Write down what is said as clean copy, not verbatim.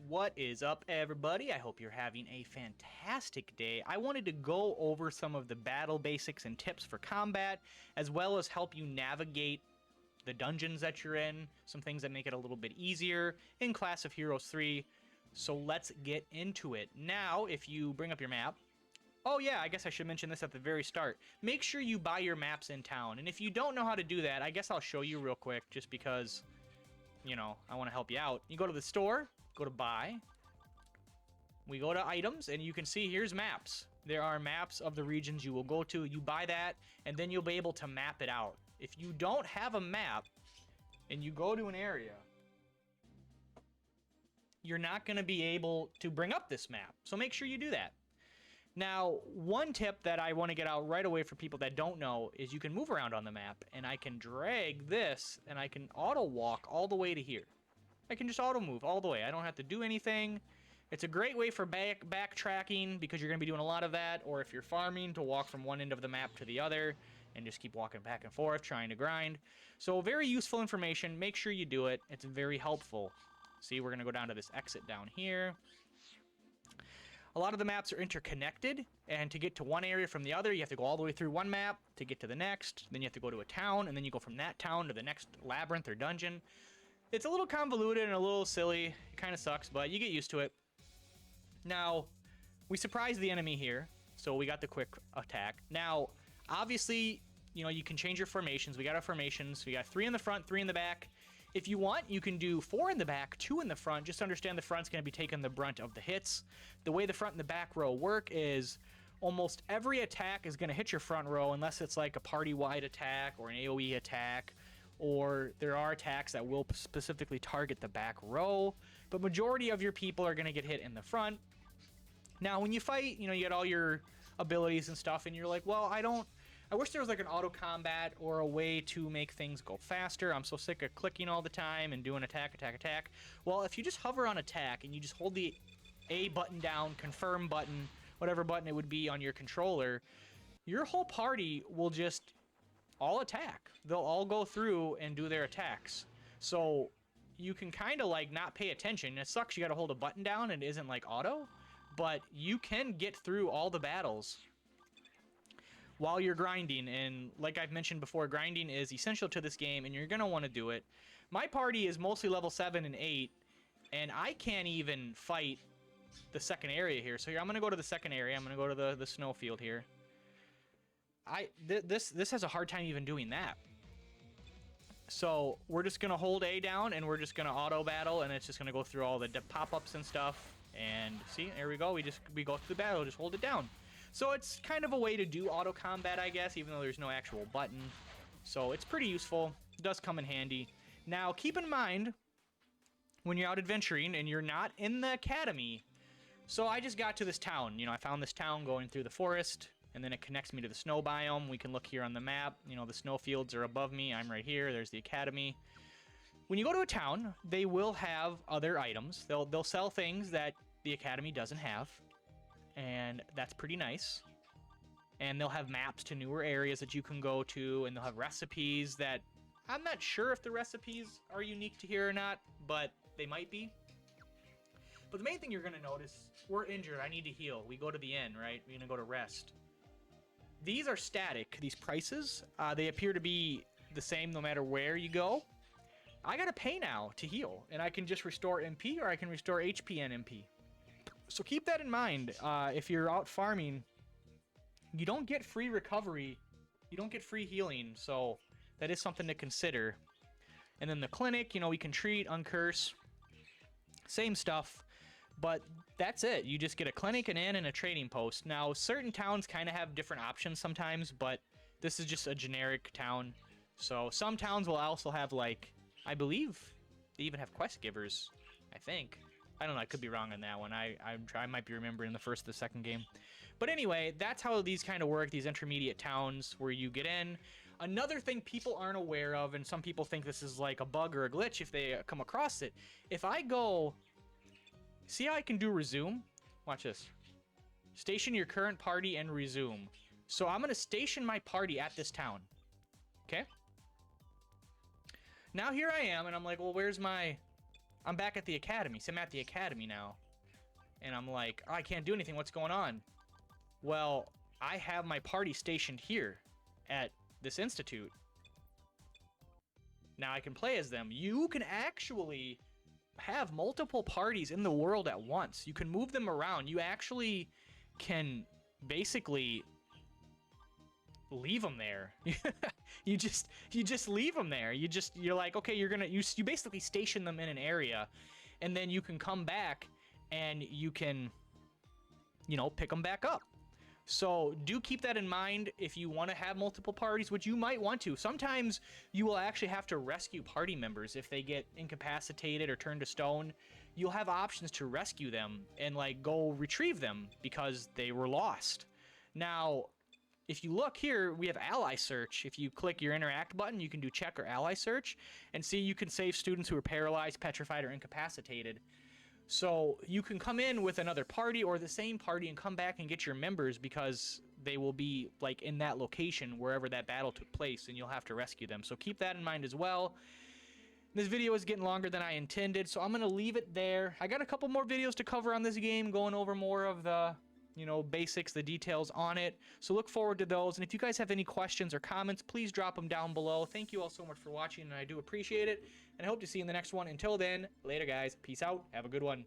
What is up, everybody? I hope you're having a fantastic day. I wanted to go over some of the battle basics and tips for combat, as well as help you navigate the dungeons that you're in, some things that make it a little bit easier in Clash of Heroes 3. So let's get into it. Now, if you bring up your map, oh yeah, I guess I should mention this at the very start. Make sure you buy your maps in town, and if you don't know how to do that, I guess I'll show you real quick, just because, you know, I want to help you out. You go to the store, go to buy, we go to items, and you can see here's maps. There are maps of the regions you will go to. You buy that, and then you'll be able to map it out. If you don't have a map, and you go to an area, you're not going to be able to bring up this map. So make sure you do that. Now, one tip that I want to get out right away for people that don't know is you can move around on the map, and I can drag this, and I can auto walk all the way to here. I can just auto move all the way. I don't have to do anything. It's a great way for backtracking because you're going to be doing a lot of that, or if you're farming, to walk from one end of the map to the other and just keep walking back and forth trying to grind. So very useful information. Make sure you do it. It's very helpful. See, we're going to go down to this exit down here. A lot of the maps are interconnected, and to get to one area from the other, you have to go all the way through one map to get to the next. Then you have to go to a town, and then you go from that town to the next labyrinth or dungeon. It's a little convoluted and a little silly. It kind of sucks, but you get used to it. Now, we surprised the enemy here, so we got the quick attack. Now, obviously, you know, you can change your formations. We got our formations. We got 3 in the front, 3 in the back. If you want, you can do 4 in the back, 2 in the front. Just understand the front's going to be taking the brunt of the hits. The way the front and the back row work is almost every attack is going to hit your front row unless it's like a party-wide attack or an AoE attack, or there are attacks that will specifically target the back row, but majority of your people are going to get hit in the front. Now, when you fight, you know, you get all your abilities and stuff, and you're like, well, I wish there was like an auto combat or a way to make things go faster. I'm so sick of clicking all the time and doing attack, attack, attack. Well, if you just hover on attack and you just hold the A button down, confirm button, whatever button it would be on your controller, your whole party will just all attack. They'll all go through and do their attacks. So you can kind of like not pay attention. It sucks you got to hold a button down and it isn't like auto, but you can get through all the battles while you're grinding. And like I've mentioned before, grinding is essential to this game, and you're going to want to do it. My party is mostly level 7 and 8, and I can't even fight the second area here. So here, I'm going to go to the second area. I'm going to go to the snow field here. This has a hard time even doing that. So we're just going to hold A down, and we're just going to auto battle, and it's just going to go through all the pop-ups and stuff. And see, there we go. We go through the battle, just hold it down. So it's kind of a way to do auto combat, I guess, even though there's no actual button. So it's pretty useful. It does come in handy. Now, keep in mind, when you're out adventuring and you're not in the academy. So I just got to this town. You know, I found this town going through the forest, and then it connects me to the snow biome. We can look here on the map. You know, the snow fields are above me. I'm right here. There's the academy. When you go to a town, they will have other items. They'll sell things that the academy doesn't have, and that's pretty nice. And they'll have maps to newer areas that you can go to, and they'll have recipes that I'm not sure if the recipes are unique to here or not, but they might be. But the main thing you're going to notice, we're injured. I need to heal. We go to the inn, right? We're going to go to rest. These are static, these prices. They appear to be the same no matter where you go. I got to pay now to heal, and I can just restore MP, or I can restore HP and MP. So keep that in mind. If you're out farming, you don't get free recovery. You don't get free healing, so that is something to consider. And then the clinic, you know, we can treat, uncurse. Same stuff, but that's it. You just get a clinic, an inn, and a trading post. Now, certain towns kind of have different options sometimes, but this is just a generic town. So some towns will also have, like, I believe they even have quest givers, I think. I don't know, I could be wrong on that one. I might be remembering the first or the second game. But anyway, that's how these kind of work, these intermediate towns where you get in. Another thing people aren't aware of, and some people think this is like a bug or a glitch if they come across it. If I go... See how I can do resume? Watch this. Station your current party and resume. So I'm going to station my party at this town. Okay? Now here I am, and I'm like, well, where's my I'm back at the academy. So I'm at the academy now. And I'm like, oh, I can't do anything. What's going on? Well, I have my party stationed here at this institute. Now I can play as them. You can actually have multiple parties in the world at once. You can move them around. You actually can basically leave them there. you just leave them there. You're like, okay, you basically station them in an area, and then you can come back and you can, you know, pick them back up. So do keep that in mind if you want to have multiple parties, which you might want to. Sometimes you will actually have to rescue party members if they get incapacitated or turned to stone. You'll have options to rescue them and like go retrieve them because they were lost. Now, if you look here, we have ally search. If you click your interact button, you can do check or ally search and see you can save students who are paralyzed, petrified, or incapacitated. So you can come in with another party or the same party and come back and get your members because they will be like in that location wherever that battle took place, and you'll have to rescue them. So keep that in mind as well. This video is getting longer than I intended, so I'm going to leave it there. I got a couple more videos to cover on this game, going over more of the, you know, basics, the details on it. So look forward to those. And if you guys have any questions or comments, please drop them down below. Thank you all so much for watching, and I do appreciate it. And I hope to see you in the next one. Until then, later guys. Peace out. Have a good one.